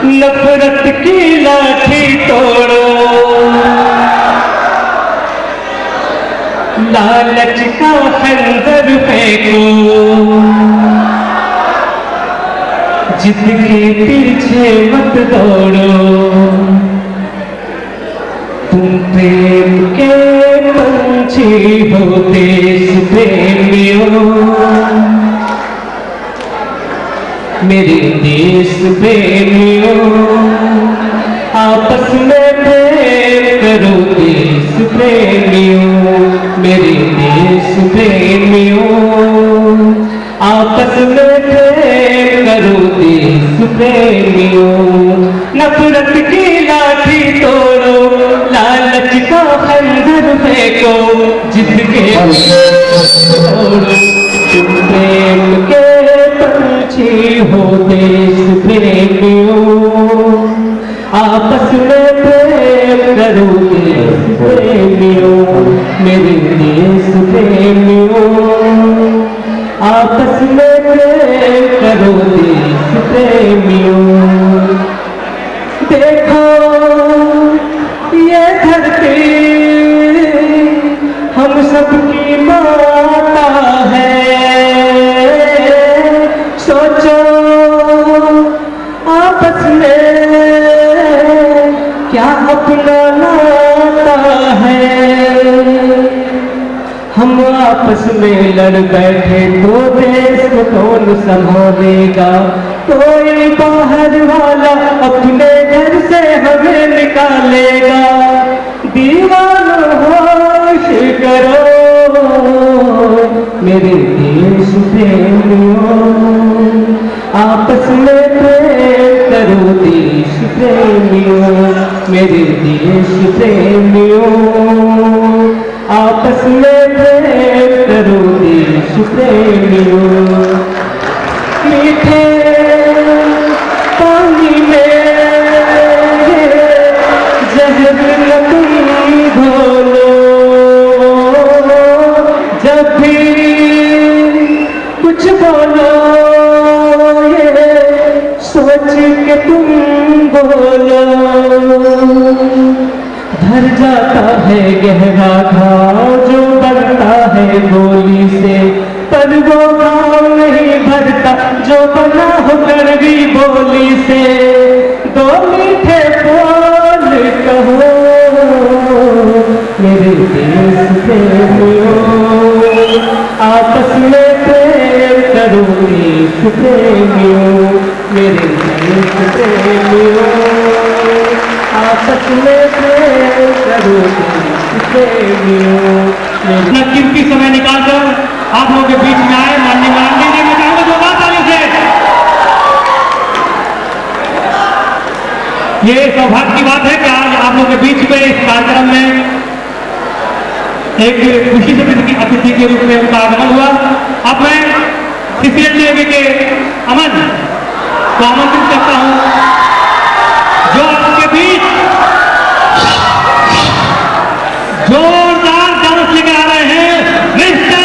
नफरत की लाठी तोड़ो, लालच का खंजर फेंको, जिद के पीछे मत दौड़ो। तुम प्रेम के पंछी हो देश प्रेमियों, मेरे देश प्रेमियों, आपस में प्रेम करो देश प्रेमियों, मेरे देश प्रेमियों, आपस में प्रेम करो देश प्रेमियों। नफरत की लाठी तोड़ो, लालच का खंजर फेंको, जिद के तोड़ो। तुम प्रेम के पंछी हो देश प्रेमियों, आपस में प्रेम करो देश प्रेमियों, मेरे देश प्रेमियों, आपस में प्रेम करो देश प्रेमियों। देखो ये धरती हम सबकी माता है, सोचो आपस में क्या अपना नाता है। हम आपस में लड़ बैठे तो देश को कौन संभालेगा, कोई बाहर वाला अपने घर से हमें निकालेगा। दीवानो होश करो मेरे देश प्रेमियों, आपस में प्रेम करो देश प्रेमियों, मेरे देश प्रेमियों, आपस में प्रेम करो देश प्रेमियों। मीठे पानी में जहर न तुम घोलो, जब भी कुछ बोलो ये सोच के तुम बोलो। भर जाता है गहरा घाव जो बढ़ता है गोली से, पर वो घाव नहीं भरता जो बना हो कड़वी बोली से। दो मीठे बोल कहो मेरे देश प्रेमियों, आपस में प्रेम करो देश प्रेमियों, मेरे देश प्रेमियों, आपस में प्रेम करो देश प्रेमियों। अपना कीमती समय निकालकर आप लोगों के बीच में आए, माननीय माननीय जी मैं चाहूंगा दो बात आने से। ये सौभाग्य की बात है कि आज आप लोगों के बीच में इस कार्यक्रम में एक खुशी से अतिथि के रूप में उनका आगमन हुआ। अब मैं सीसीएल के अमन को आमंत्रित करता हूं जो आपके बीच जोरदार डांस लेकर आ रहे हैं मिस्टर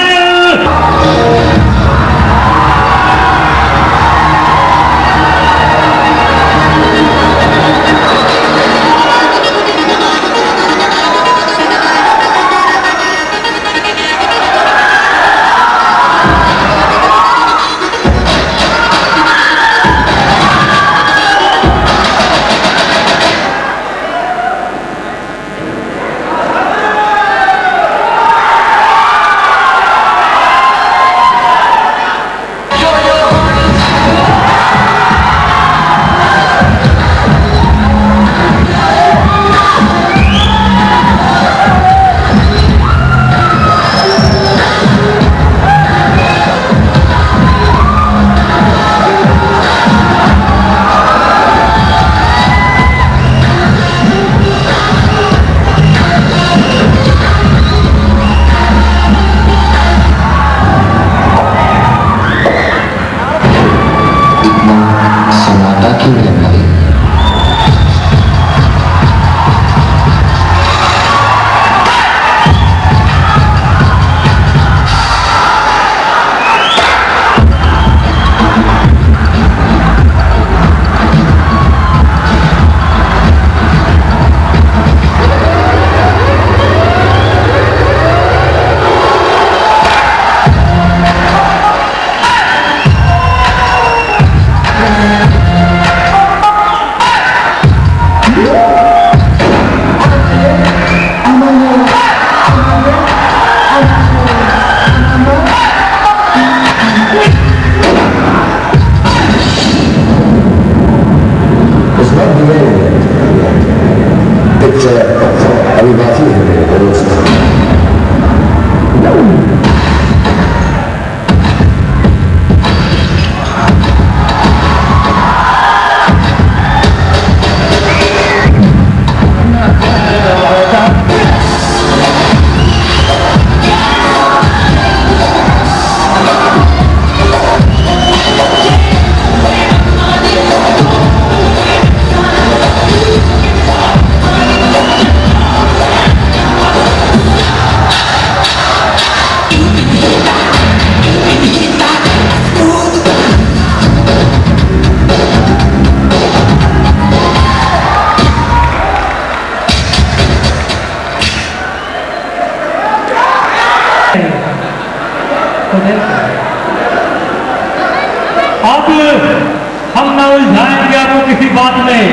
बात में।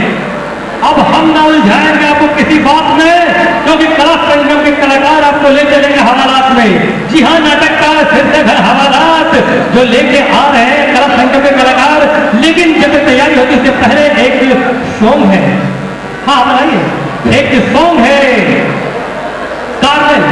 अब हम ना उलझाएंगे आपको किसी बात में, क्योंकि कला संगम के कलाकार आपको ले चलेंगे हवालात में। जी हाँ, नाटक का शीर्षक है हवालात, जो लेके आ रहे हैं कला संगम के कलाकार। लेकिन जब तैयारी होती है उससे पहले एक सॉन्ग है। हाँ बताइए, एक सॉन्ग है कार्मेल।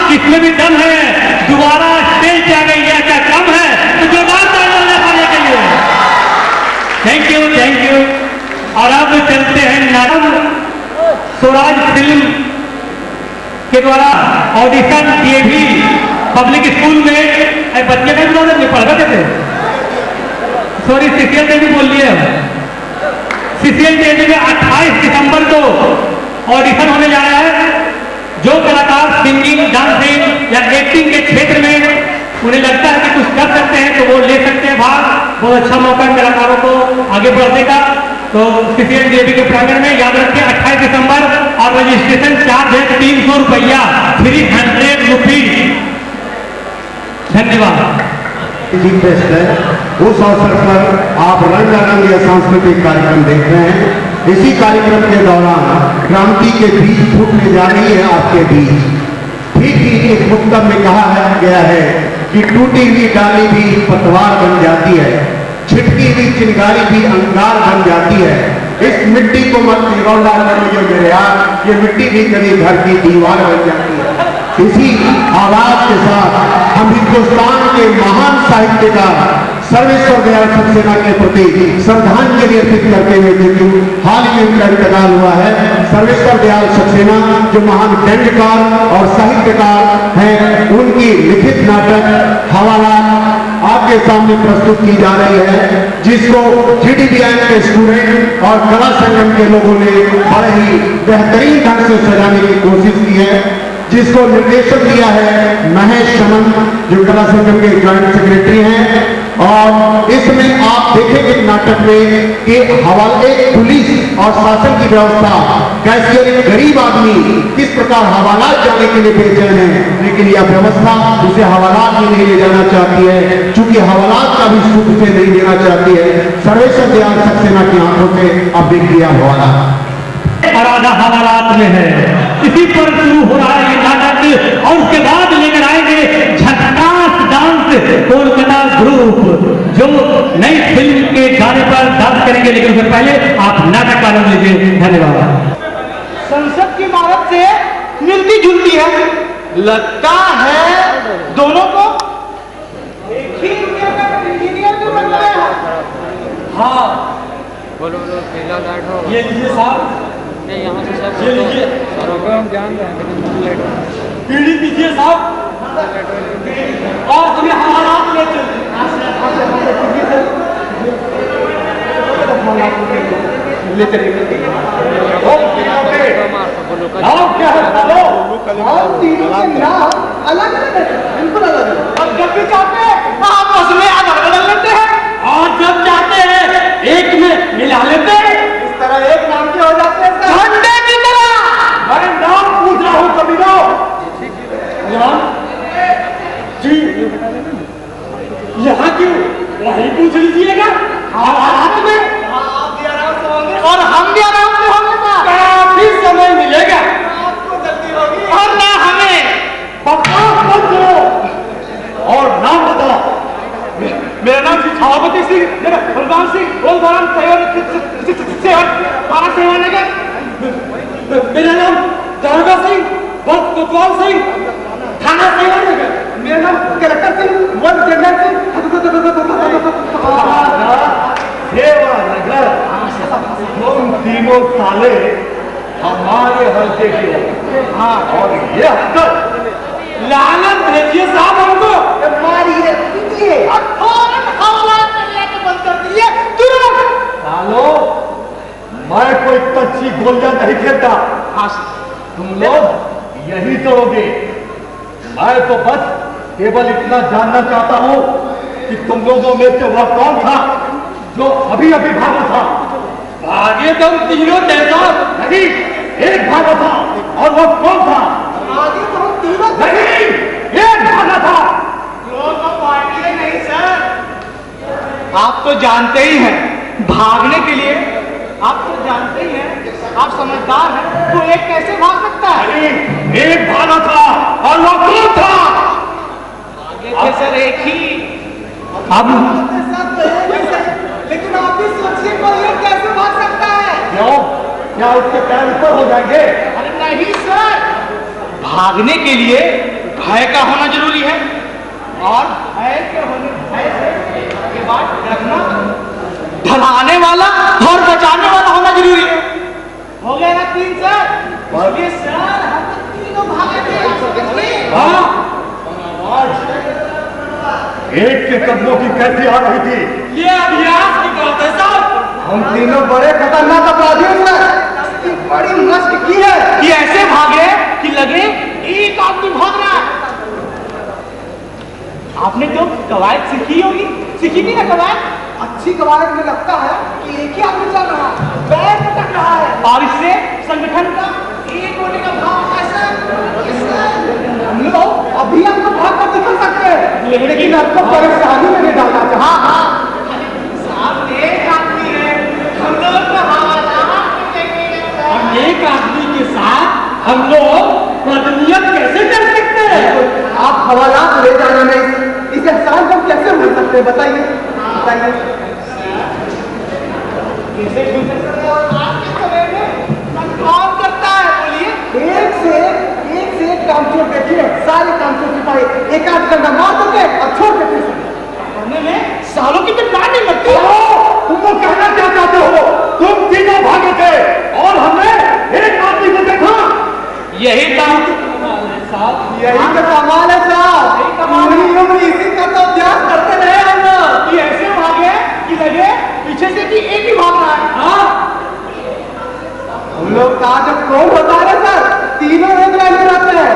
इसमें भी दम है, दोबारा स्टेज पे आ गई है, क्या कम है? तो जोरदार तालियां खाने के लिए। Thank you, thank you. और अब चलते हैं नाटक स्वराज फिल्म के द्वारा ऑडिशन किए भी पब्लिक स्कूल में बच्चे का भी नहीं पढ़ रहे थे। सॉरी, सीसीएल देवी बोल लिए। सीसीएल देवी में 28 दिसंबर को ऑडिशन होने जा रहा है। जो कलाकार सिंगिंग, डांसिंग या एक्टिंग के क्षेत्र में उन्हें लगता है कि कुछ कर सकते हैं तो वो ले सकते हैं भाग। बहुत अच्छा मौका है कलाकारों को आगे बढ़ने का। तो सीसीएल देवी के प्रांगण में याद रखें 28 दिसंबर, और रजिस्ट्रेशन चार्ज है 300 रुपया, 300 रुपीज। धन्यवाद। उस अवसर पर आप रंगारंग या सांस्कृतिक कार्यक्रम देख रहे हैं। इसी कार्यक्रम के दौरान क्रांति के बीज फूटने जा रही है आपके बीच। ठीक ही एक मुक्तक में कहा गया है कि टूटी हुई डाली भी पतवार बन जाती है, छिटकी हुई चिंगारी भी अंगार बन जाती है। इस मिट्टी को मत निगौला करो मेरे यार, ये मिट्टी भी कभी घर की दीवार बन जाती है। इसी आवाज के साथ हम हिंदुस्तान के महान साहित्यकार सर्वेश्वर दयाल सक्सेना के प्रति श्रद्धांजलि अर्पित करते हुए, क्योंकि हाल ही में उनका इंतकाल हुआ है। सर्वेश्वर दयाल सक्सेना जो महान व्यंग्यकार और साहित्यकार हैं, उनकी लिखित नाटक हवालात आपके सामने प्रस्तुत की जा रही है, जिसको GDBN के स्टूडेंट और कला संगम के लोगों ने बड़े ही बेहतरीन ढंग से सजाने की कोशिश की है। जिसको निर्देशन दिया है महेश शमन, जो कला संगम के ज्वाइंट सेक्रेटरी हैं। और इसमें आप देखेंगे नाटक में कि हवाले पुलिस और शासन की व्यवस्था कैसे एक गरीब आदमी किस प्रकार हवालात जाने के लिए बेचैन है, लेकिन यह व्यवस्था उसे हवालात में नहीं ले जाना चाहती है, चूंकि हवालात का भी सुख से नहीं देना चाहती है। सर्वेश्वर दयाल सक्सेना की आंखों से अब देख लिया हवाला और आधा हवालात में है। इसी पर शुरू हो रहा है ये नाटक और उसके बाद लेकर आएंगे झकास डांस कोलकाता ग्रुप, जो नई फिल्म के गाने पर डांस करेंगे। लेकिन उससे पहले आप नाटक का आनंद लीजिए। धन्यवाद। संसद की इमारत से मिलती जुलती है, लगता है दोनों को एक ही दुनिया का इंजीनियर भी बनवाया है। हाँ बोलो बोलो पहला लाइट हो ये लीजिए साहब, नहीं यहाँ से सब ये लीजिए सरों को हम जान रहे हैं लेकिन लाइट पीढ़ी दीजिए साहब, और तुम्हें हवालात ले चलिए। ले चलिए। नाम क्या है बोलो? हम तीनों के नाम अलग अलग है, बिल्कुल अलग है। और जब भी चाहते हैं आपस में अलग अलग लेते हैं, और जब चाहते हैं एक में मिला लेते हैं। इस तरह एक नाम के हो जाते हैं सर। झंडे की तरह। मैं नाम पूछ रहा हूँ कबीरो। नाम जी यहाँ क्यों? वहीं पूछ लीजिएगा। हाथ में आप भी आराम से होंगे और हम भी आराम से होंगे सर। काफी समय मिलेगा आपको जल्दी होगी और ना हमें। बकवास मत करो और नाम बताओ। मेरा नाम सभापति सिंह, मेरा बलवान सिंह, गोलधाराम सेवा नगर। मेरा नाम दारोगा सिंह, कोतवाल सिंह, थाना सेवा नगर। मेरा नाम collector Singh, one general Singh. सेवा नगर। तुम तीनों साले हमारे हल्के के हो। हाँ, और ये हल्का लानत भेजिए साहब हमको। मारिए पीटिए और फौरन हवालात में लेके बंद कर दिए तुरंत। सालो, मैं कोई कच्ची गोलियां नहीं खेलता। तुम लोग यही करोगे। मैं तो बस केवल इतना जानना चाहता हूं कि तुम लोगों में से वह कौन था जो अभी अभी भागा था। भागे तुम तीनों जैसा नहीं, एक भागा था। और वह कौन था? आगे तो हम तीनों नहीं, एक भागा था। लोग तो पार्टी नहीं सर। आप तो जानते ही हैं भागने के लिए, आप तो जानते ही हैं, आप समझदार हैं, तो एक कैसे भाग सकता है? नहीं, एक भागा था और वह कौन था? आगे के सर एक ही। अब लेकिन आप भी सोचिए कोई एक कैसे भाग सकता है? क्यों? क्या उसके पैर ऊपर हो जाएंगे? अरे नहीं सर, भागने के लिए भय का होना जरूरी है और भय के बाद डरना, डराने वाला और बचाने वाला होना जरूरी है। हो गया ना तीन सर? ये सर हम तो तीनों भागे थे। हाँ, एक के कदमों की कैसी आ रही थी? ये अभ्यास की बात है साहब। हम तीनों बड़े खतरनाक अपराधी हैं सर। इसकी बड़ी मस्त की है कि ऐसे भागे कि लगे एक आदमी भाग रहा है। आपने जो कवायद सीखी होगी, सीखी थी ना कवायद? अच्छी कवायद में लगता है कि एक ही आदमी चल रहा है, पैर पटक रहा है और इससे संगठन का एक होने का भाव ऐसा हम लोग अभी आपको भाग कर दिखा सकते हैं, लेकिन आपको परेशानी में नहीं डालना चाहिए। हाँ हाँ साहब, एक आदमी है, हम लोग को हवालात और एक आदमी के साथ हम लोग बदनीयत कैसे कर सकते हैं? आप हवालात ले जाना नहीं, इस एहसान को कैसे भूल सकते हैं? बताइए बताइए कैसे भूल सकते हैं? आज के समय में कौन करता है? बोलिए। एक से एक काम चोर देखिए, सारे काम चोर सिपाही एक आध घंटा मार दोगे और छोड़ देते पढ़ने में सालों की तो टाइम नहीं लगती। तुम वो कहना क्या चाहते हो? तुम तीनों भागे थे और हमने एक आदमी को देखा। यही काम साहब, यही तो कमाल है साहब। पूरी उम्र इसी का तो अभ्यास करते रहे हम लोग कि ऐसे भागे कि लगे पीछे से कि एक ही भाग रहा है। हाँ, हम लोग का जब कौन होता है सर, तीनों एक लाइन में रहते हैं,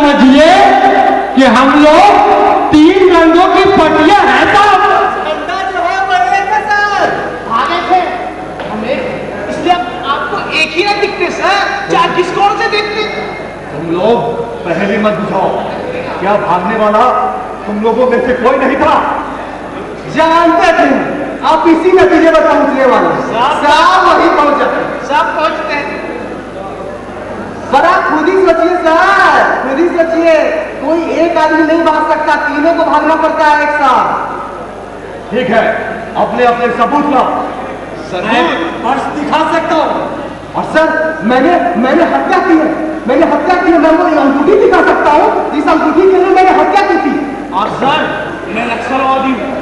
समझिए कि हम लोग 3 रंगों की पटिया है साहब। जो है बदले थे सर, आगे थे हमें, इसलिए आपको एक ही ना दिखते सर, चार किस कौन से देखते। तुम लोग पहले मत बुझाओ, क्या भागने वाला तुम लोगों में से कोई नहीं था? जानते थे आप इसी नतीजे पर पहुंचने वाले, साहब वही पहुंच जाते, सब पहुंचते हैं। पर आप खुद ही सोचिए सर, खुद ही सोचिए, कोई एक आदमी नहीं भाग सकता, तीनों को भागना पड़ता है एक साथ। ठीक है, अपने अपने सबूत लाओ। पर्स दिखा सकता हूँ। और सर मैंने हत्या की है, मैं वो अंगूठी दिखा सकता हूँ जिस अंगूठी के लिए मैंने हत्या की थी। और सर मैं नक्सलवादी हूँ,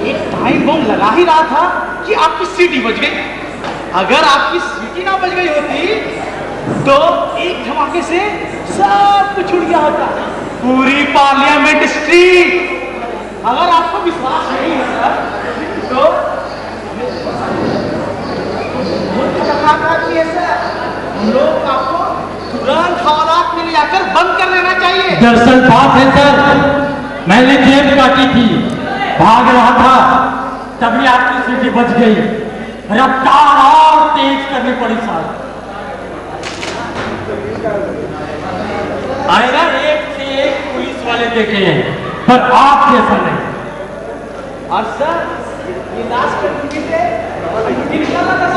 एक टाइम बम लगा ही रहा था कि आपकी सीटी बज गई। अगर आपकी सीटी ना बज गई होती तो एक धमाके से सब कुछ उड़ गया होता, पूरी पार्लियामेंट स्ट्रीट। अगर आपको विश्वास नहीं है सर तो बहुत खतरनाक आदमी है सर, हम लोग आपको तुरंत हवालात में ले जाकर बंद कर लेना चाहिए। दरअसल बात है सर, मैंने जेब काटी थी, भाग रहा था, तभी आपकी सीटी बच गई, रफ्तार और तेज करनी पड़ी साहब। आएगा एक से एक पुलिस वाले देखे हैं, पर आप जैसा नहीं। और सर ये लाश की उंगली से अंगूठी निकाला था,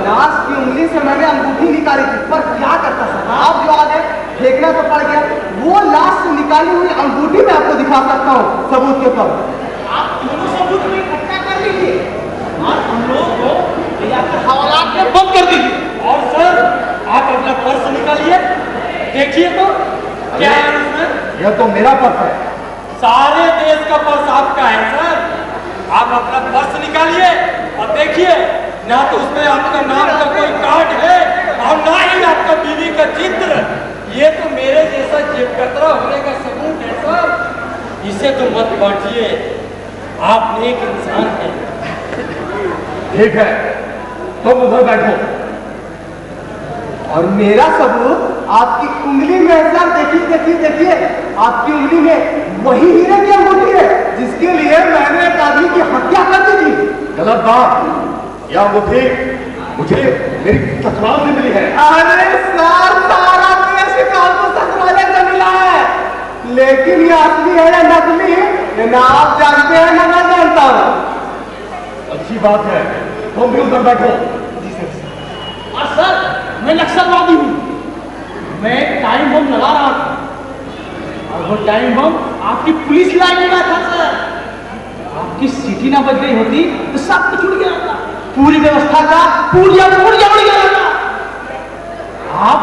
लाश की उंगली से मैंने अंगूठी निकाली थी, पर क्या करता सर, आप जो आगे फेंकना तो पड़ गया, वो लाश से निकाली हुई अंगूठी मैं आपको दिखा सकता हूँ सबूत के ऊपर। आप दोनों सबूत में इकट्ठा कर लीजिए और हम लोग को ले जाकर हवालात में बंद कर दीजिए। और सर आप अपना पर्स निकालिए, देखिए तो क्या है उसमें। यह तो मेरा पर्स है। सारे देश का पर्स आपका है सर, आप अपना पर्स निकालिए और देखिए, ना तो उसमें आपका नाम का कोई कार्ड है और ना ही आपका बीवी का चित्र। ये तो मेरे जैसा जेब कतरा होने का सबूत है सर, इसे तो मत बांटिए, आप एक इंसान हैं। ठीक है, तुम उधर बैठो। और मेरा सबूत आपकी उंगली में है सर, देखिए आपकी उंगली में वही हीरे की अंगूठी है जिसके लिए मैंने एक आदमी की हत्या कर दी थी। गलत बात, यह अंगूठी मुझे मेरी ससुराल से मिली है। अरे सर सारा देश को ससुराले से मिला है, लेकिन ये असली है या नकली ये ना आप जानते हैं ना मैं जानता हूँ। अच्छी बात है, तुम भी उधर बैठो। जी सर। और सर मैं नक्सलवादी हूँ, मैं टाइम बम लगा रहा था और वो टाइम बम आपकी पुलिस लाइन में था सर, आपकी सीटी ना बज गई होती तो सब कुछ उड़ गया होता, पूरी व्यवस्था का पूर्जा उड़ गया होता। आप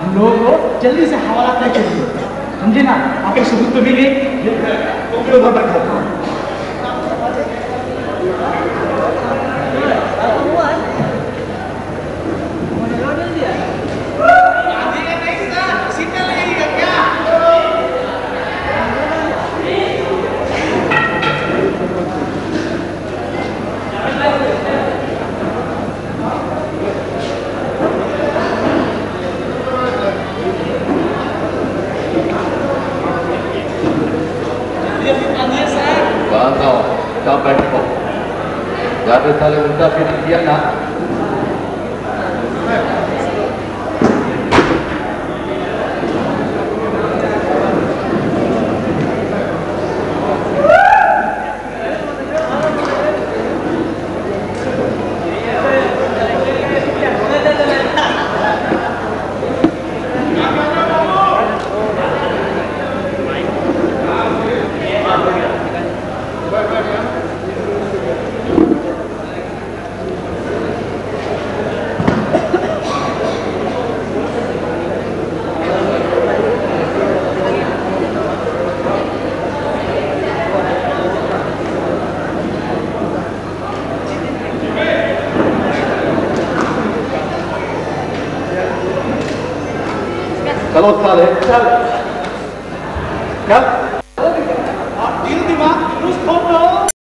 हम लोगों को जल्दी से हवाला तय करिए, समझे ना, आपके सबूत तो मिल गए। तुम भी उधर बैठो। बैठो, ज्यादा साले उल्टा फिर किया ना। चलो साले चल, चल।